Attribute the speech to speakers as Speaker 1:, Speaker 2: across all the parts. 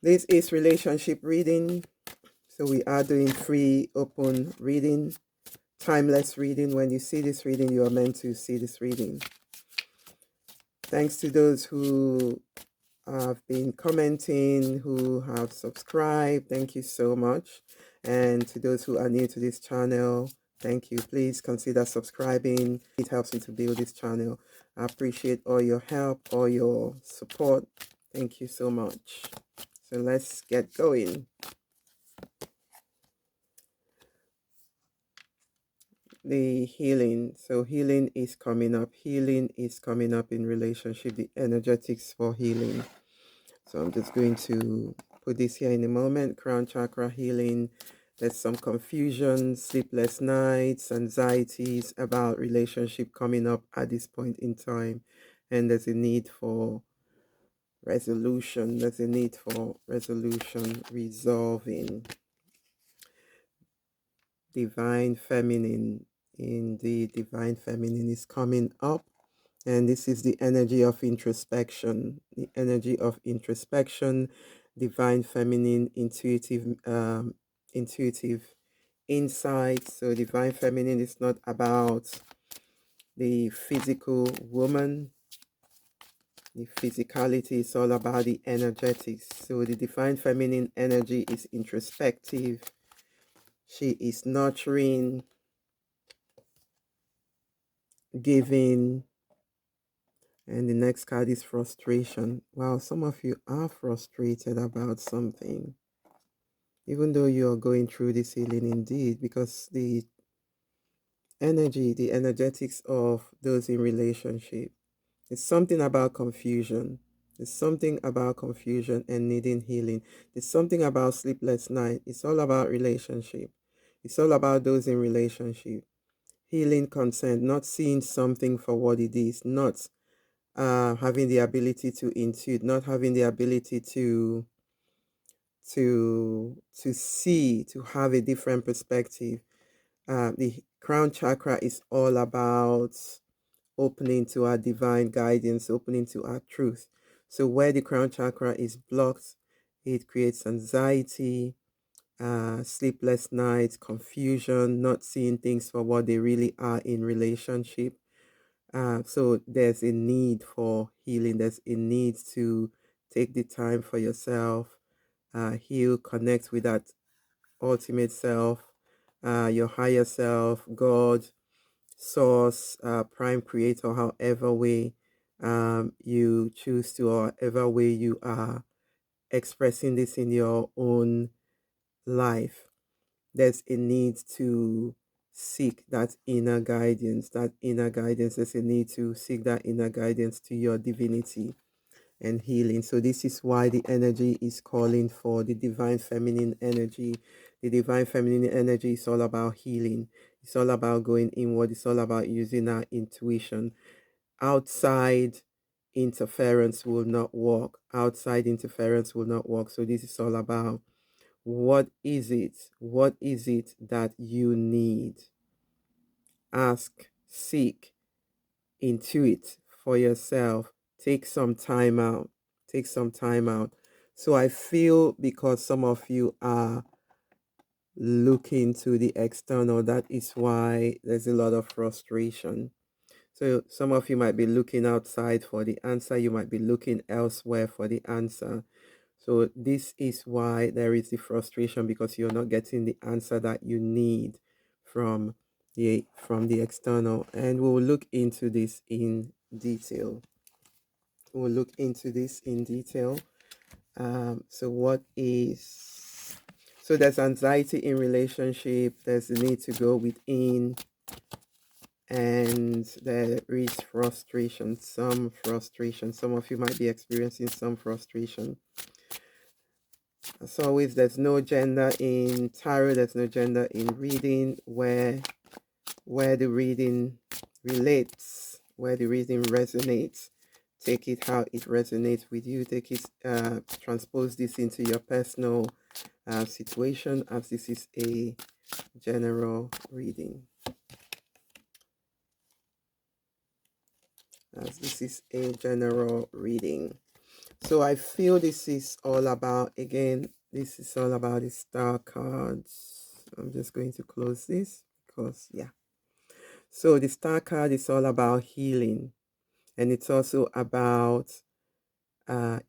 Speaker 1: This is relationship reading. So we are doing free, open reading, timeless reading. When you see this reading, you are meant to see this reading. Thanks to those who have been commenting, who have subscribed. Thank you so much. And to those who are new to this channel, thank you. Please consider subscribing. It helps me to build this channel. I appreciate all your help, all your support. Thank you so much. So let's get going. The healing. So healing is coming up. Healing is coming up in relationship. The energetics for healing. So I'm just going to put this here in a moment. Crown chakra healing. There's some confusion, sleepless nights, anxieties about relationship coming up at this point in time. And there's a need for resolution. There's a need for resolution, resolving. Divine feminine. In the divine feminine is coming up. And this is the energy of introspection, the energy of introspection, divine feminine, intuitive insight. So divine feminine is not about the physical woman. The physicality is all about the energetics. So the divine feminine energy is introspective. She is nurturing, giving. And the next card is frustration. Wow, some of you are frustrated about something, even though you're going through this healing indeed, because the energy, the energetics of those in relationship, it's something about confusion. There's something about confusion and needing healing. There's something about sleepless night. It's all about relationship. It's all about those in relationship. Healing consent, not seeing something for what it is, not having the ability to intuit, not having the ability to see, to have a different perspective. The crown chakra is all about opening to our divine guidance, opening to our truth. So where the crown chakra is blocked, it creates anxiety, sleepless nights, confusion, not seeing things for what they really are in relationship. So there's a need for healing. There's a need to take the time for yourself, heal, connect with that ultimate self, your higher self, God, source, prime creator, however way you choose to, or however way you are expressing this in your own life. There's a need to seek that inner guidance. There's a need to seek that inner guidance to your divinity and healing. So this is why the energy is calling for the divine feminine energy. The divine feminine energy is all about healing. It's all about going inward. It's all about using our intuition. Outside interference will not work. Outside interference will not work. So this is all about what is it? What is it that you need? Ask, seek, intuit for yourself. Take some time out. Take some time out. So I feel because some of you are looking to the external, that is why there's a lot of frustration. So some of you might be looking outside for the answer. You might be looking elsewhere for the answer. So this is why there is the frustration, because you're not getting the answer that you need from the external. And we'll look into this in detail. We'll look into this in detail. So there's anxiety in relationship. There's the need to go within, and there is frustration. Some frustration. Some of you might be experiencing some frustration. As always, there's no gender in tarot. There's no gender in reading. Where the reading relates, where the reading resonates, take it how it resonates with you. Take it, transpose this into your personal situation, as this is a general reading. As this is a general reading. So I feel this is all about, again, this is all about the star cards. I'm just going to close this because, yeah. So the star card is all about healing, and it's also about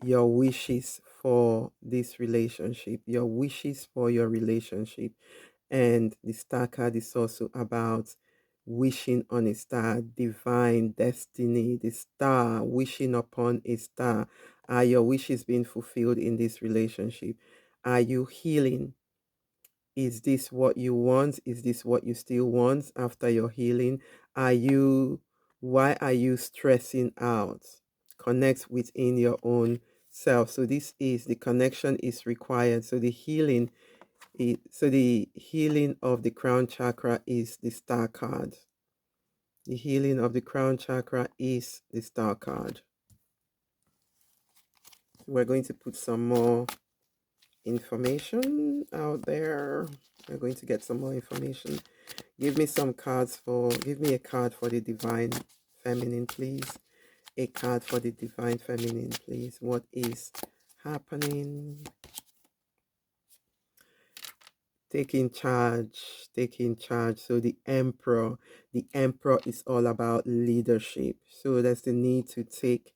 Speaker 1: your wishes for this relationship, your wishes for your relationship. And the star card is also about wishing on a star, divine destiny, the star, wishing upon a star. Are your wishes being fulfilled in this relationship? Are you healing? Is this what you want? Is this what you still want after your healing? Why are you stressing out? Connect within your own self. So this is the connection is required. So the healing of the crown chakra is the star card. The healing of the crown chakra is the star card. We're going to put some more information out there. We're going to get some more information. Give me a card for the divine feminine, please. A card for the divine feminine, please. What is happening? Taking charge, taking charge. So the emperor is all about leadership. So there's the need to take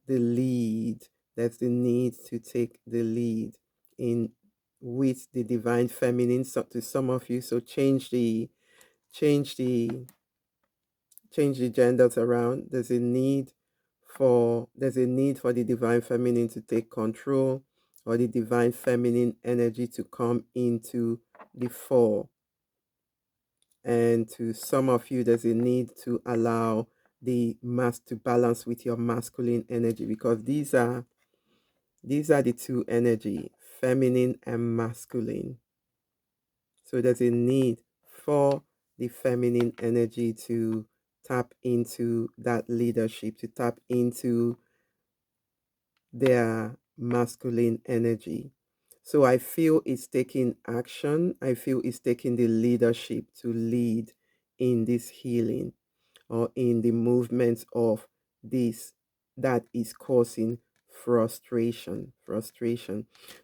Speaker 1: the lead. There's the need to take the lead in with the divine feminine. So to some of you, so change the change the genders around. There's a need for the divine feminine to take control, or the divine feminine energy to come into the fore. And to some of you, there's a need to allow the mass to balance with your masculine energy, because these are the two energy, feminine and masculine. So there's a need for the feminine energy to tap into that leadership, to tap into their masculine energy. So I feel it's taking action. I feel it's taking the leadership to lead in this healing, or in the movement of this that is causing frustration.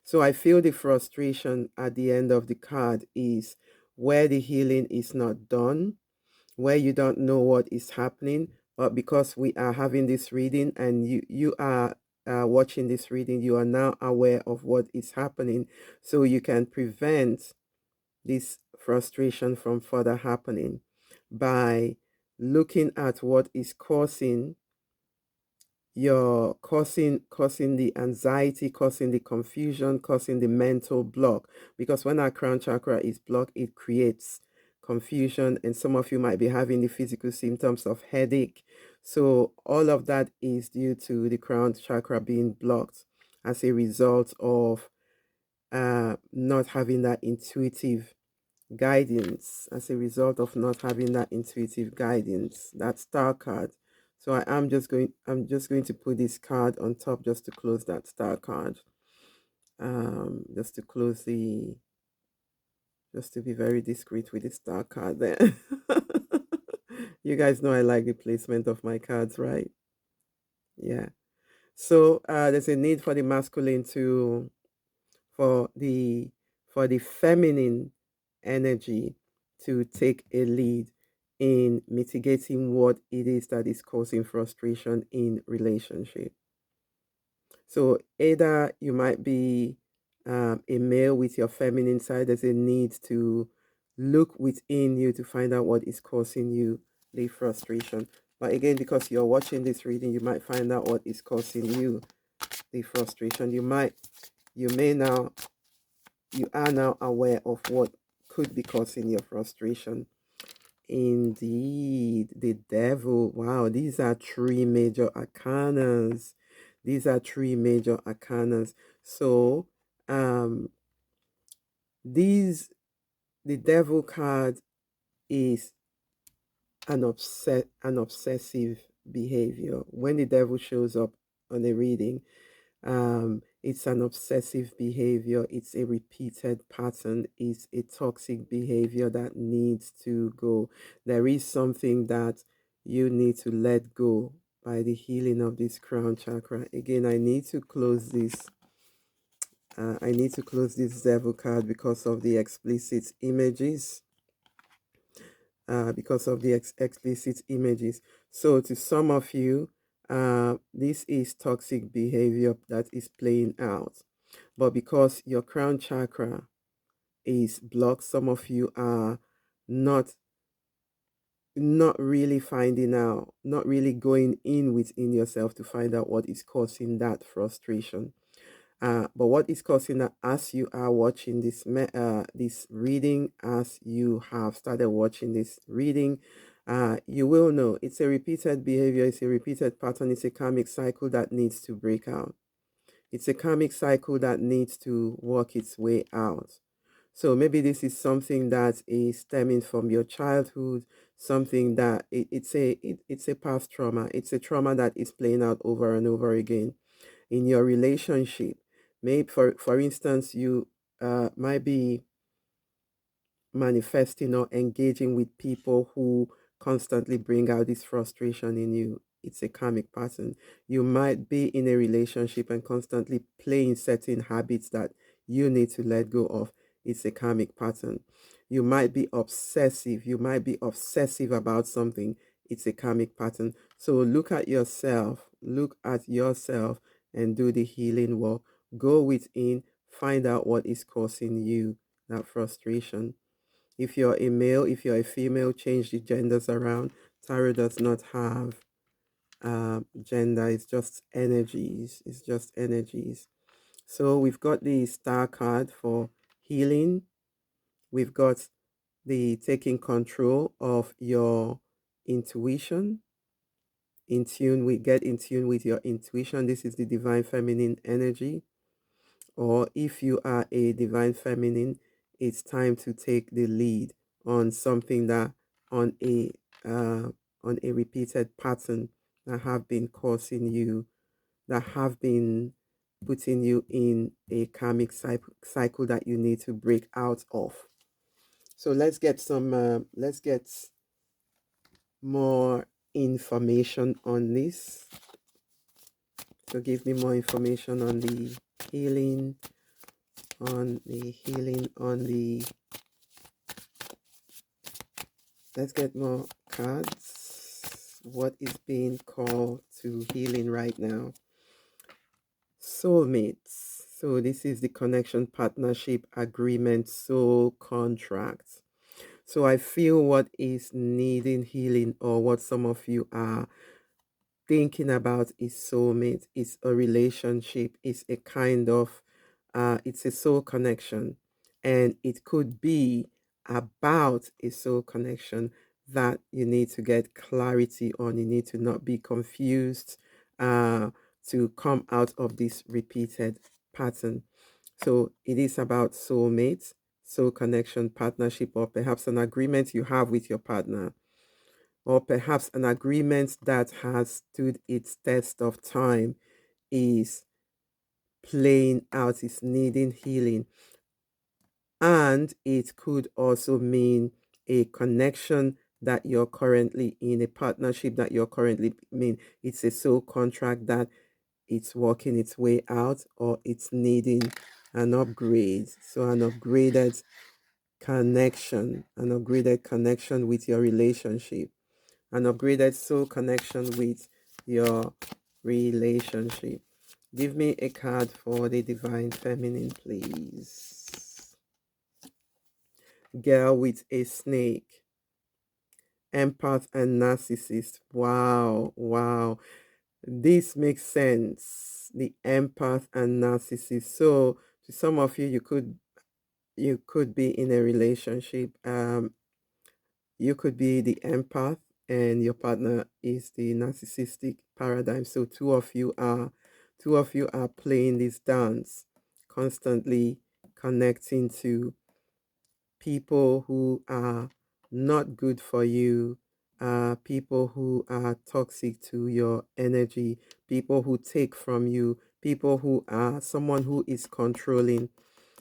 Speaker 1: So I feel the frustration at the end of the card is where the healing is not done, where you don't know what is happening. But because we are having this reading, and you are watching this reading, you are now aware of what is happening, so you can prevent this frustration from further happening by looking at what is causing the anxiety, causing the confusion, causing the mental block. Because when our crown chakra is blocked, it creates confusion, and some of you might be having the physical symptoms of headache. So all of that is due to the crown chakra being blocked as a result of not having that intuitive guidance, as a result of not having that intuitive guidance, that star card. So I'm just going to put this card on top just to close that star card. Just to close just to be very discreet with the star card there. You guys know I like the placement of my cards, right? Yeah. So there's a need for the masculine to for the feminine energy to take a lead in mitigating what it is that is causing frustration in relationship. So either you might be a male with your feminine side. There's a need to look within you to find out what is causing you the frustration. But again, because you're watching this reading, you might find out what is causing you the frustration. You are now aware of what could be causing your frustration. Indeed, the devil. Wow, these are three major arcanas. These are three major arcanas. So, these the devil card is an obsessive behavior. When the devil shows up on a reading, it's an obsessive behavior. It's a repeated pattern. It's a toxic behavior that needs to go. There is something that you need to let go by the healing of this crown chakra. Again, I need to close this. I need to close this devil card because of the explicit images. Explicit images. So to some of you, this is toxic behavior that is playing out. But because your crown chakra is blocked, some of you are not really finding out, not really going in within yourself to find out what is causing that frustration. But what is causing that, as you are watching this reading, as you have started watching this reading, you will know it's a repeated behavior, it's a repeated pattern, it's a karmic cycle that needs to break out. It's a karmic cycle that needs to work its way out. So maybe this is something that is stemming from your childhood, something that it's a past trauma. It's a trauma that is playing out over and over again in your relationship. Maybe for instance, you might be manifesting or engaging with people who constantly bring out this frustration in you. It's a karmic pattern. You might be in a relationship and constantly playing certain habits that you need to let go of. It's a karmic pattern. You might be obsessive. You might be obsessive about something. It's a karmic pattern. So look at yourself. Look at yourself and do the healing work. Go within, find out what is causing you that frustration. If you're a male, if you're a female, change the genders around. Tarot does not have gender. It's just energies. It's just energies. So we've got the star card for healing. We've got the taking control of your intuition. Get in tune with your intuition. This is the divine feminine energy. Or if you are a divine feminine, it's time to take the lead on something that on a uh, on a repeated pattern that have been causing you, that have been putting you in a karmic cycle that you need to break out of. So let's get more information on this. So give me more information on the healing, let's get more cards. What is being called to healing right now? Soulmates. So this is the connection, partnership, agreement, soul contract. So I feel what is needing healing, or what some of you are thinking about, is soulmate. It's a relationship. It's a kind of it's a soul connection, and it could be about a soul connection that you need to get clarity on. You need to not be confused to come out of this repeated pattern. So it is about soulmates, soul connection, partnership, or perhaps an agreement you have with your partner, or perhaps an agreement that has stood its test of time, is playing out, is needing healing. And it could also mean a connection that you're currently in, a partnership that you're currently in. It's a soul contract that it's working its way out, or it's needing an upgrade. So an upgraded connection with your relationship, an upgraded soul connection with your relationship. Give me a card for the divine feminine, please. Girl with a snake, empath and narcissist. Wow. This makes sense. The empath and narcissist. So to some of you, you could be in a relationship. You could be the empath and your partner is the narcissistic paradigm. So two of you are playing this dance, constantly connecting to people who are not good for you, people who are toxic to your energy, people who take from you, people who are someone who is controlling.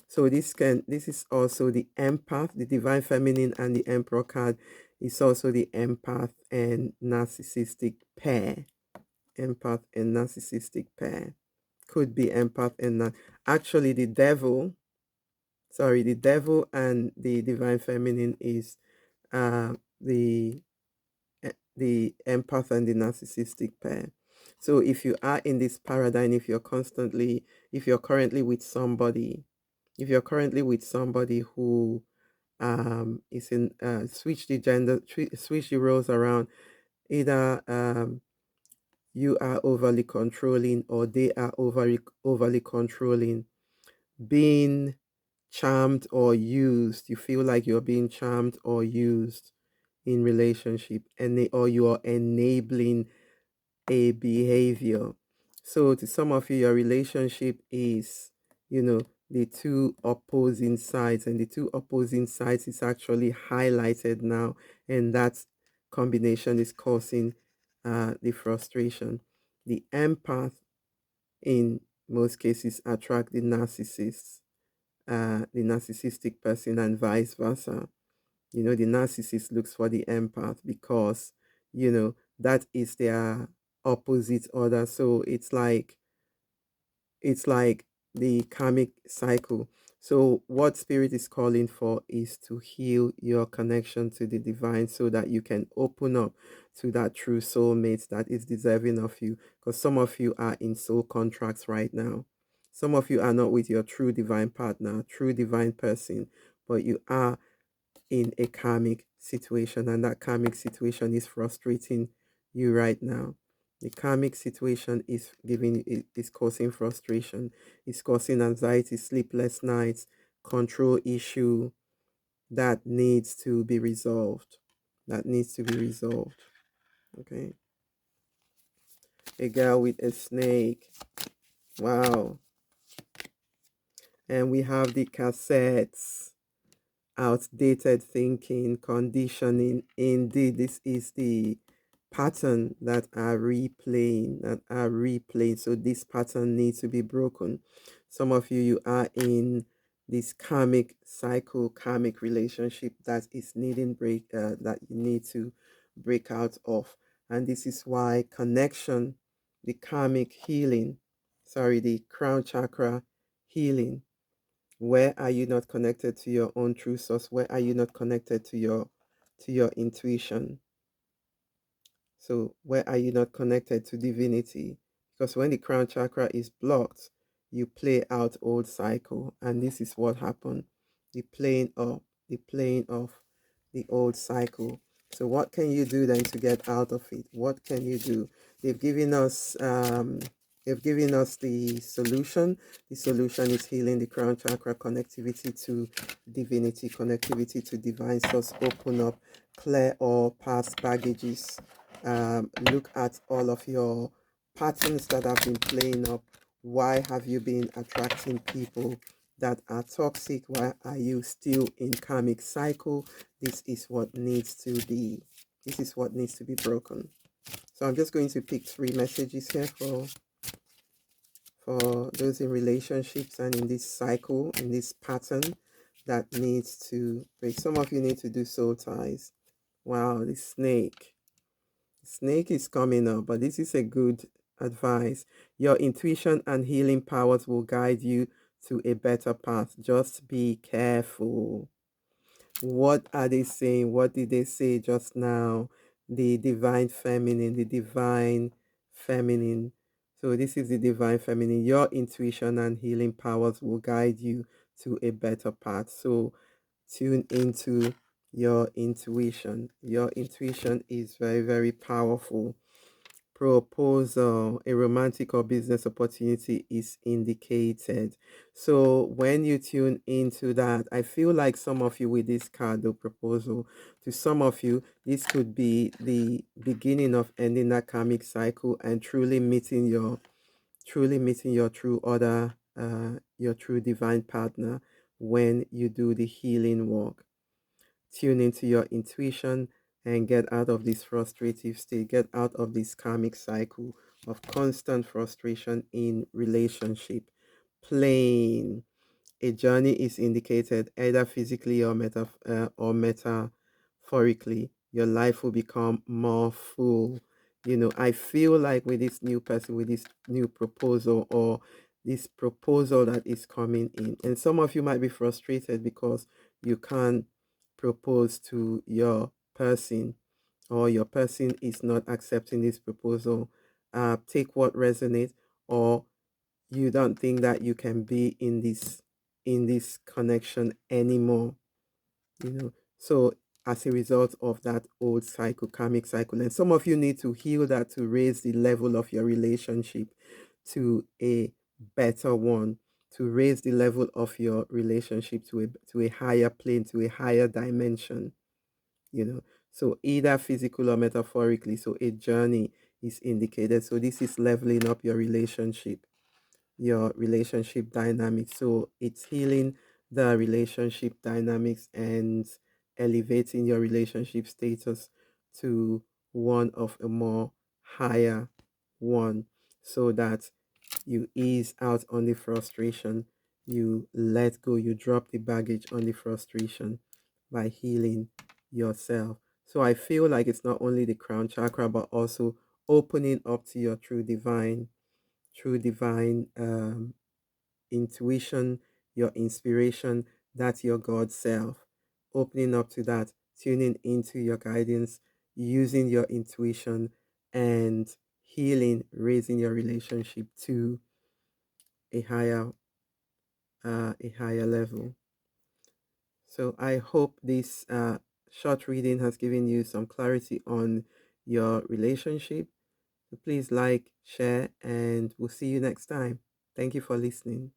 Speaker 1: So this is also the empath, the divine feminine, and the emperor card is also the empath and narcissistic pair. empath and narcissistic pair. Could be empath and actually the devil and the divine feminine is the the empath and the narcissistic pair. So if you are in this paradigm, if you're currently with somebody, if you're currently with somebody who is in switch the roles around, either you are overly controlling or they are overly controlling, being charmed or used, you feel like you're being charmed or used in relationship, and or you're enabling a behavior. So to some of you, your relationship is, the two opposing sides, and the two opposing sides is actually highlighted now, and that combination is causing the frustration. The empath in most cases attract the narcissistic person, and vice versa. The narcissist looks for the empath because, that is their opposite order. So it's like the karmic cycle. So what spirit is calling for is to heal your connection to the divine so that you can open up to that true soulmate that is deserving of you. Because some of you are in soul contracts right now. Some of you are not with your true divine partner, true divine person, but you are in a karmic situation, and that karmic situation is frustrating you right now. The karmic situation is causing frustration, it's causing anxiety, sleepless nights, control issue that needs to be resolved. That needs to be resolved. Okay. A girl with a snake. Wow. And we have the cassettes. Outdated thinking, conditioning. Indeed, this is the pattern that are replaying. So this pattern needs to be broken. Some of you are in this karmic cycle, karmic relationship that is needing that you need to break out of. And this is why connection, the karmic healing, the crown chakra healing. Where are you not connected to your own true source? Where are you not connected to your intuition? So where are you not connected to divinity? Because when the crown chakra is blocked, you play out old cycle, and this is what happened. The playing of the old cycle. So what can you do then to get out of it? What can you do? They've given us the solution. The solution is healing the crown chakra, connectivity to divinity, connectivity to divine source. Open up, clear all past baggages. Look at all of your patterns that have been playing up. Why have you been attracting people that are toxic? Why are you still in karmic cycle? This is what needs to be broken. So I'm just going to pick 3 messages here for those in relationships and in this cycle, in this pattern that needs to break. Some of you need to do soul ties. Wow, the snake. Snake is coming up, but this is a good advice. Your intuition and healing powers will guide you to a better path. Just be careful. What are they saying? What did they say just now? The divine feminine, the divine feminine. So this is the divine feminine. Your intuition and healing powers will guide you to a better path. So tune into your intuition. Your intuition is very, very powerful. Proposal, a romantic or business opportunity is indicated. So when you tune into that, I feel like some of you with this card, the proposal, to some of you, this could be the beginning of ending that karmic cycle and truly meeting your true order, your true divine partner when you do the healing work. Tune into your intuition and get out of this frustrative state, get out of this karmic cycle of constant frustration in relationship. Plain. A journey is indicated either physically or metaphorically. Your life will become more full. I feel like with this new person, with this new proposal, or this proposal that is coming in, and some of you might be frustrated because you can't propose to your person, or your person is not accepting this proposal. Take what resonates, or you don't think that you can be in this connection anymore. So as a result of that old cycle, karmic cycle, and some of you need to heal that to raise the level of your relationship to a better one, to raise the level of your relationship to a higher plane, to a higher dimension. you know so either physical or metaphorically, so a journey is indicated. So this is leveling up your relationship dynamics. So it's healing the relationship dynamics and elevating your relationship status to one of a more higher one, so that you ease out on the frustration, you let go, you drop the baggage on the frustration by healing yourself. So I feel like it's not only the crown chakra, but also opening up to your true divine intuition, your inspiration. That's your God self. Opening up to that, tuning into your guidance, using your intuition, and healing, raising your relationship to a higher level. So I hope this short reading has given you some clarity on your relationship. So please like, share, and we'll see you next time. Thank you for listening.